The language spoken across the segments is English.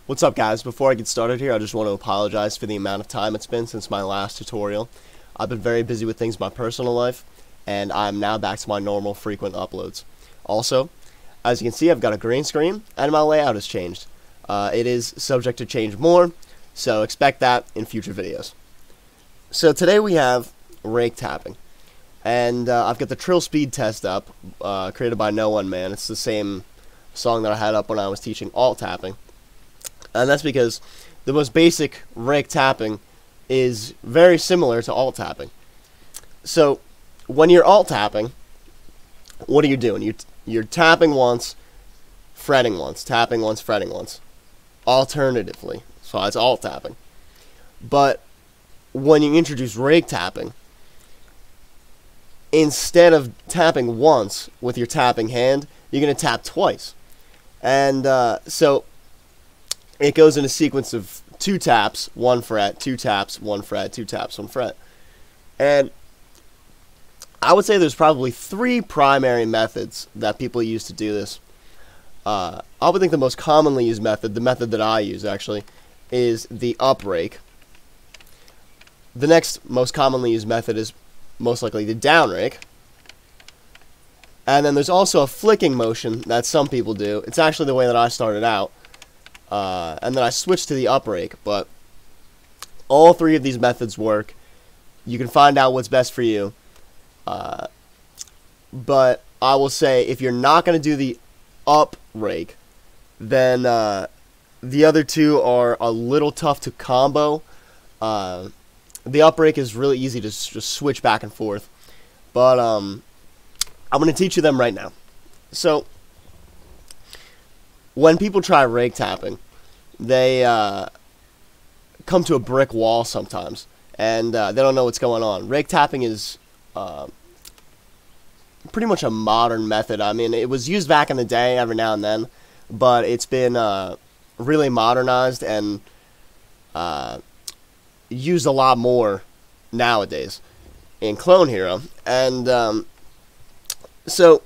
What's up, guys? Before I get started here, I just want to apologize for the amount of time it's been since my last tutorial. I've been very busy with things in my personal life, and I'm now back to my normal frequent uploads. Also, as you can see, I've got a green screen, and my layout has changed. It is subject to change more, so expect that in future videos. So today we have Rake Tapping, and I've got the trill speed test up, created by No One Man. It's the same song that I had up when I was teaching alt tapping. And that's because the most basic rake tapping is very similar to alt tapping. So when you're alt tapping, what are you doing? You're tapping once, fretting once, tapping once, fretting once. Alternatively, so that's alt tapping. But when you introduce rake tapping, instead of tapping once with your tapping hand, you're going to tap twice. And so it goes in a sequence of 2 taps, 1 fret, 2 taps, 1 fret, 2 taps, 1 fret. And I would say there's probably 3 primary methods that people use to do this. I would think the most commonly used method, the method that I use actually, is the up rake. The next most commonly used method is most likely the down rake. And then there's also a flicking motion that some people do. It's actually the way that I started out. And then I switched to the up rake, but all 3 of these methods work. You can find out what's best for you. But I will say, if you're not going to do the up rake, then the other 2 are a little tough to combo. The up rake is really easy to just switch back and forth. But I'm going to teach you them right now. So when people try rake tapping, they come to a brick wall sometimes, and they don't know what's going on. Rake tapping is pretty much a modern method. I mean, it was used back in the day every now and then, but it's been really modernized and used a lot more nowadays in Clone Hero. And so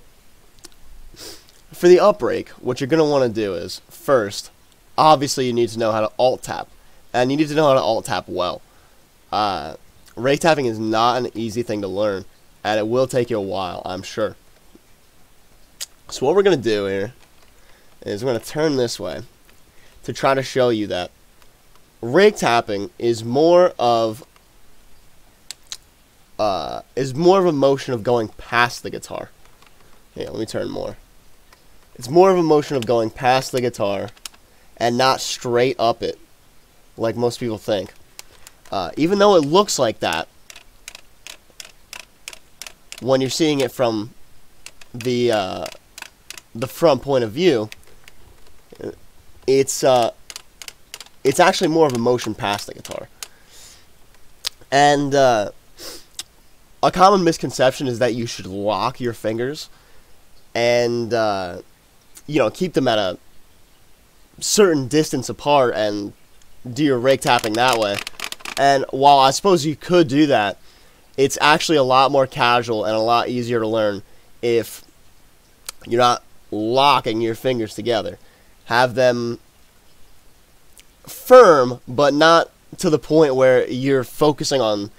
for the up rake, what you're going to want to do is, first, obviously you need to know how to alt tap, and you need to know how to alt tap well. Rake tapping is not an easy thing to learn, and it will take you a while, I'm sure. So what we're going to do here is we're going to turn this way to try to show you that rake tapping is more of a motion of going past the guitar. Here, let me turn more. It's more of a motion of going past the guitar and not straight up it, like most people think. Even though it looks like that, when you're seeing it from the front point of view, it's actually more of a motion past the guitar. And a common misconception is that you should lock your fingers and keep them at a certain distance apart and do your rake tapping that way. And while I suppose you could do that, it's actually a lot more casual and a lot easier to learn if you're not locking your fingers together. Have them firm, but not to the point where you're focusing on,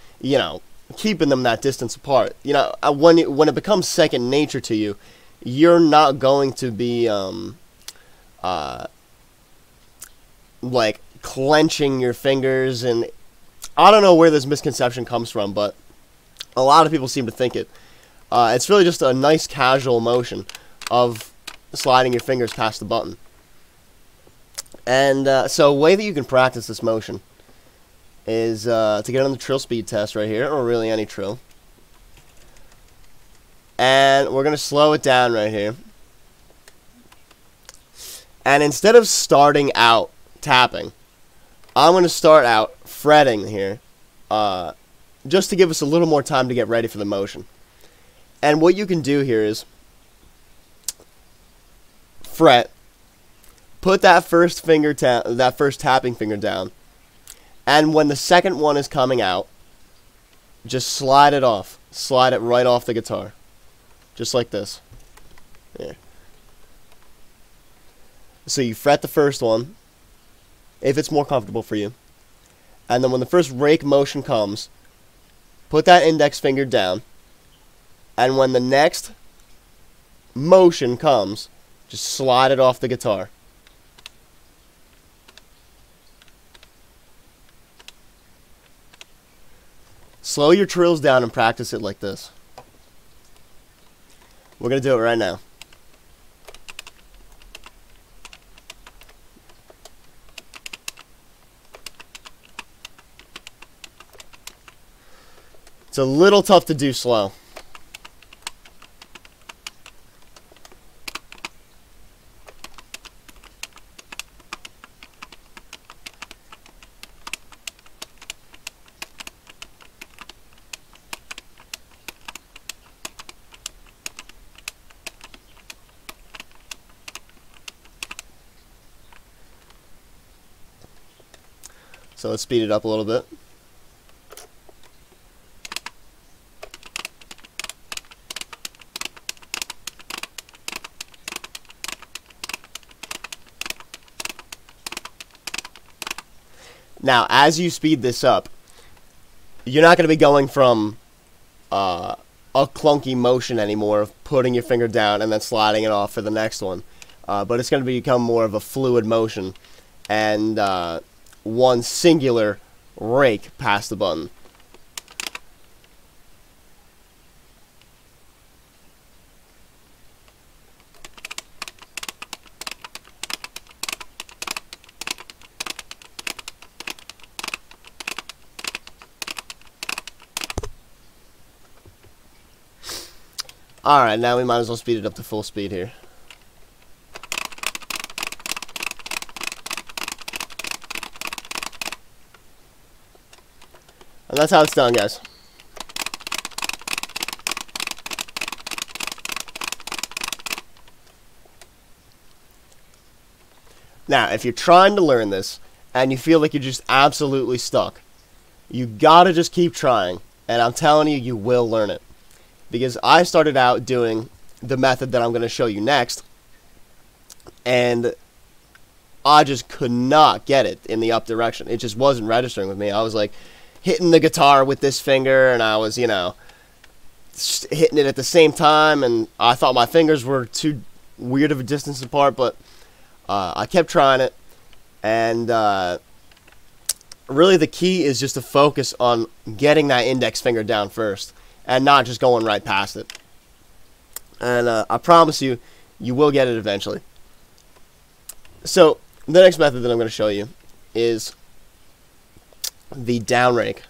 keeping them that distance apart. When it becomes second nature to you, you're not going to be like clenching your fingers. And I don't know where this misconception comes from, but a lot of people seem to think it. It's really just a nice casual motion of sliding your fingers past the button. And so a way that you can practice this motion is to get on the trill speed test right here, or really any trill. And we're going to slow it down right here. And instead of starting out tapping, I'm going to start out fretting here, just to give us a little more time to get ready for the motion. And what you can do here is fret, put that first tapping finger down, and when the second one is coming out, just slide it off. Slide it right off the guitar. Just like this. There. So you fret the first one, if it's more comfortable for you. And then when the first rake motion comes, put that index finger down, and when the next motion comes, just slide it off the guitar. Slow your trills down and practice it like this. We're going to do it right now. It's a little tough to do slow. So let's speed it up a little bit. Now, as you speed this up, you're not going to be going from a clunky motion anymore of putting your finger down and then sliding it off for the next one. But it's going to become more of a fluid motion and one singular rake past the button. Alright, now we might as well speed it up to full speed here. And that's how it's done, guys. Now, if you're trying to learn this and you feel like you're just absolutely stuck, you gotta just keep trying. And I'm telling you, you will learn it. Because I started out doing the method that I'm going to show you next, and I just could not get it in the up direction. It just wasn't registering with me. I was like hitting the guitar with this finger, and I was, you know, hitting it at the same time, and I thought my fingers were too weird of a distance apart, but I kept trying it, and really the key is just to focus on getting that index finger down first, and not just going right past it. And I promise you, you will get it eventually. So, the next method that I'm going to show you is the down rake.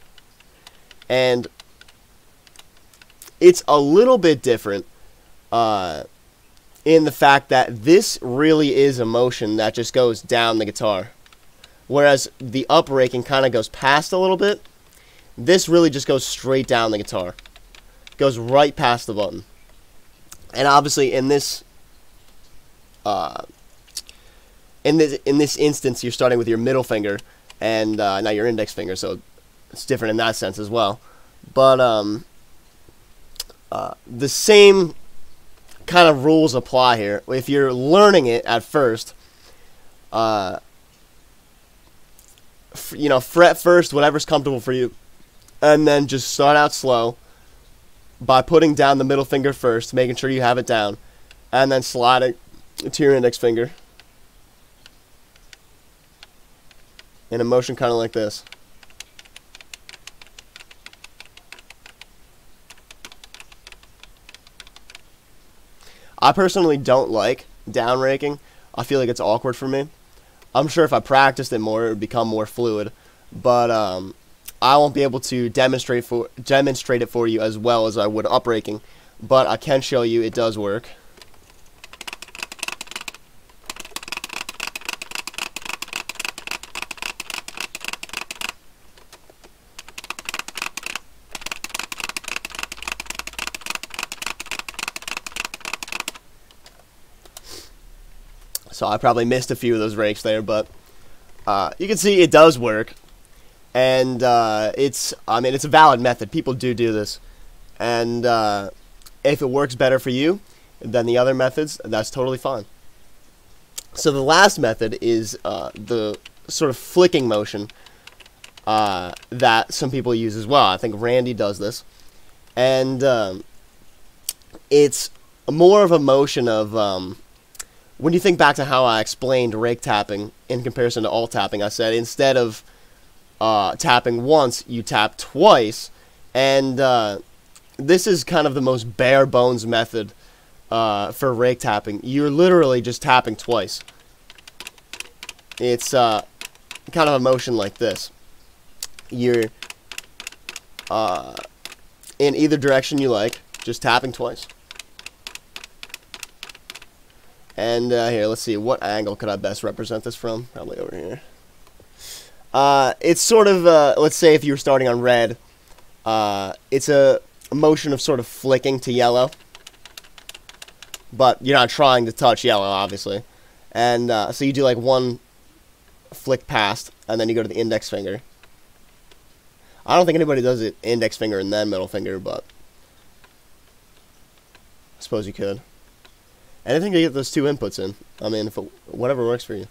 And it's a little bit different in the fact that this really is a motion that just goes down the guitar. Whereas the up raking kind of goes past a little bit. This really just goes straight down the guitar. Goes right past the button. And obviously in this instance you're starting with your middle finger and not your index finger, so it's different in that sense as well. But the same kind of rules apply here. If you're learning it at first, you know, fret first whatever's comfortable for you, and then just start out slow by putting down the middle finger first, making sure you have it down, and then sliding to your index finger in a motion kind of like this. I personally don't like down raking. I feel like it's awkward for me. I'm sure if I practiced it more, it would become more fluid, but I won't be able to demonstrate it for you as well as I would up raking, but I can show you it does work. So I probably missed a few of those rakes there, but you can see it does work. And I mean, it's a valid method. People do this. And if it works better for you than the other methods, that's totally fine. So the last method is the sort of flicking motion that some people use as well. I think Randy does this. And it's more of a motion of, when you think back to how I explained rake tapping in comparison to alt tapping, I said instead of tapping once, you tap twice. And this is kind of the most bare bones method for rake tapping. You're literally just tapping twice. It's kind of a motion like this. You're in either direction you like, just tapping twice. And here, let's see, what angle could I best represent this from? Probably over here. It's sort of, let's say if you were starting on red, it's a motion of sort of flicking to yellow. But you're not trying to touch yellow, obviously. And so you do like one flick past, and then you go to the index finger. I don't think anybody does it index finger and then middle finger, but I suppose you could. Anything to get those two inputs in. I mean, if whatever works for you.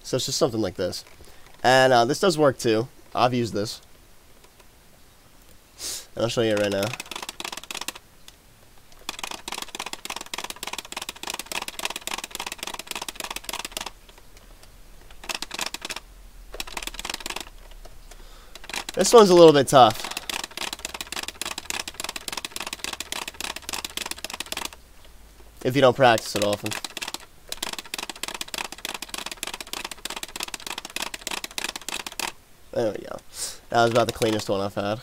So it's just something like this. And this does work too. I've used this. And I'll show you right now. This one's a little bit tough. If you don't practice it often. There we go. That was about the cleanest one I've had.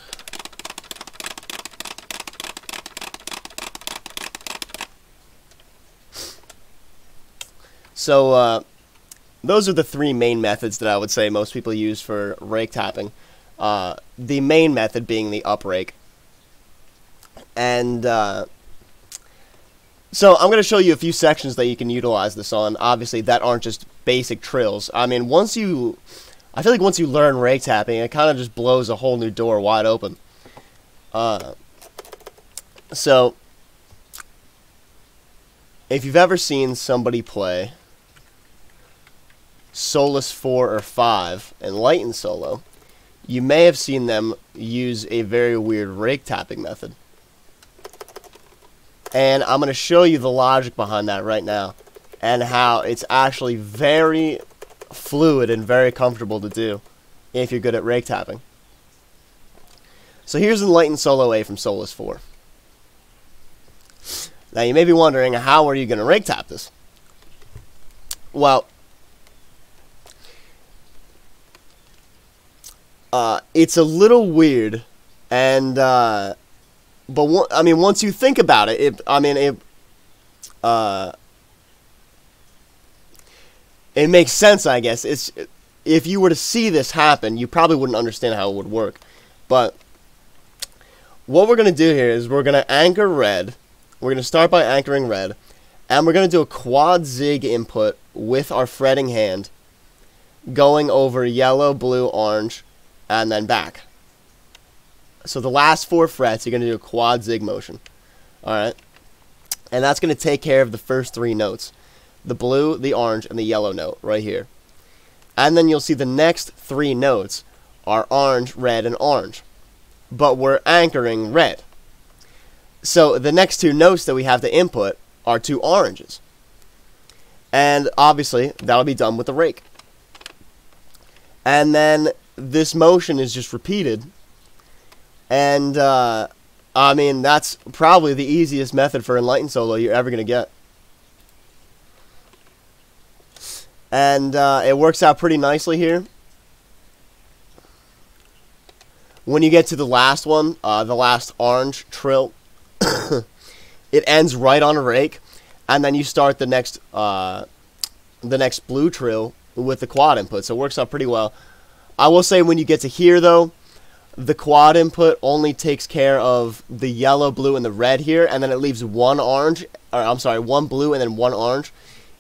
So, those are the three main methods that I would say most people use for rake tapping. The main method being the up rake. And, so I'm going to show you a few sections that you can utilize this on, obviously, that aren't just basic trills. I mean, I feel like once you learn rake tapping, it kind of just blows a whole new door wide open. So, if you've ever seen somebody play Solus 4 or 5 and Lighten solo, you may have seen them use a very weird rake tapping method. And I'm going to show you the logic behind that right now, and how it's actually very fluid and very comfortable to do if you're good at rake tapping. So here's Enlightened Solo A from Solus 4. Now you may be wondering, how are you going to rake tap this? Well, it's a little weird, and but I mean, once you think about it, it makes sense, I guess. If you were to see this happen, you probably wouldn't understand how it would work. But what we're going to do here is we're going to anchor red. We're going to start by anchoring red, and we're going to do a quad zig input with our fretting hand, going over yellow, blue, orange, and then back. So the last 4 frets, you're going to do a quad zig motion. Alright? And that's going to take care of the first 3 notes. The blue, the orange, and the yellow note right here. And then you'll see the next 3 notes are orange, red, and orange. But we're anchoring red. So the next 2 notes that we have to input are 2 oranges. And obviously, that'll be done with the rake. And then this motion is just repeated. And, I mean, that's probably the easiest method for Enlightened solo you're ever going to get. And it works out pretty nicely here. When you get to the last one, the last orange trill, it ends right on a rake. And then you start the next blue trill with the quad input. So it works out pretty well. I will say when you get to here, though, the quad input only takes care of the yellow, blue, and the red here, and then it leaves one blue and then 1 orange,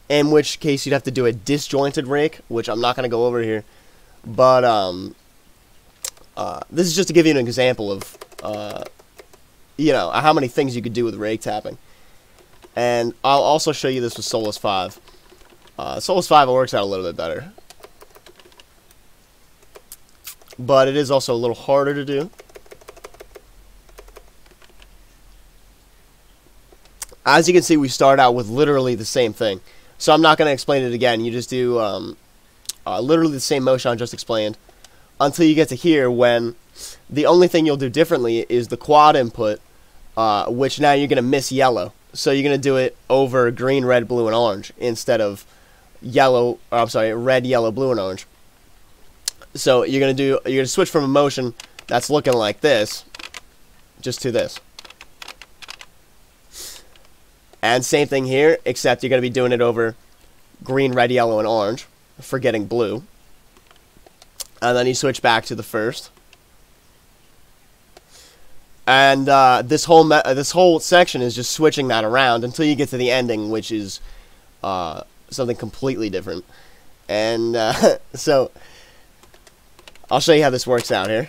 in which case you'd have to do a disjointed rake, which I'm not going to go over here. But this is just to give you an example of, you know, how many things you could do with rake tapping. And I'll also show you this with Solus 5. Solos 5, it works out a little bit better. But it is also a little harder to do. As you can see, we start out with literally the same thing. So I'm not going to explain it again. You just do literally the same motion I just explained until you get to here, when the only thing you'll do differently is the quad input, which now you're going to miss yellow. So you're going to do it over green, red, blue, and orange instead of yellow, or I'm sorry, red, yellow, blue, and orange. So you're going to switch from a motion that's looking like this just to this. And same thing here, except you're going to be doing it over green, red, yellow, and orange, forgetting blue. And then you switch back to the first. And this whole section is just switching that around until you get to the ending, which is something completely different. And so I'll show you how this works out here.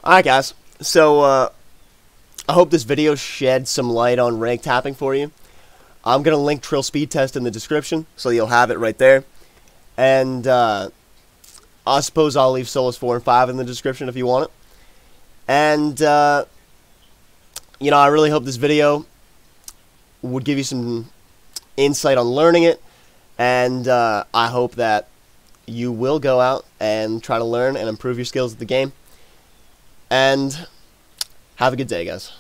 Alright guys, so I hope this video shed some light on rake tapping for you. I'm going to link Trill Speed Test in the description, so you'll have it right there. And I suppose I'll leave Solos 4 and 5 in the description if you want it. And, you know, I really hope this video would give you some insight on learning it. And I hope that you will go out and try to learn and improve your skills at the game. And have a good day, guys.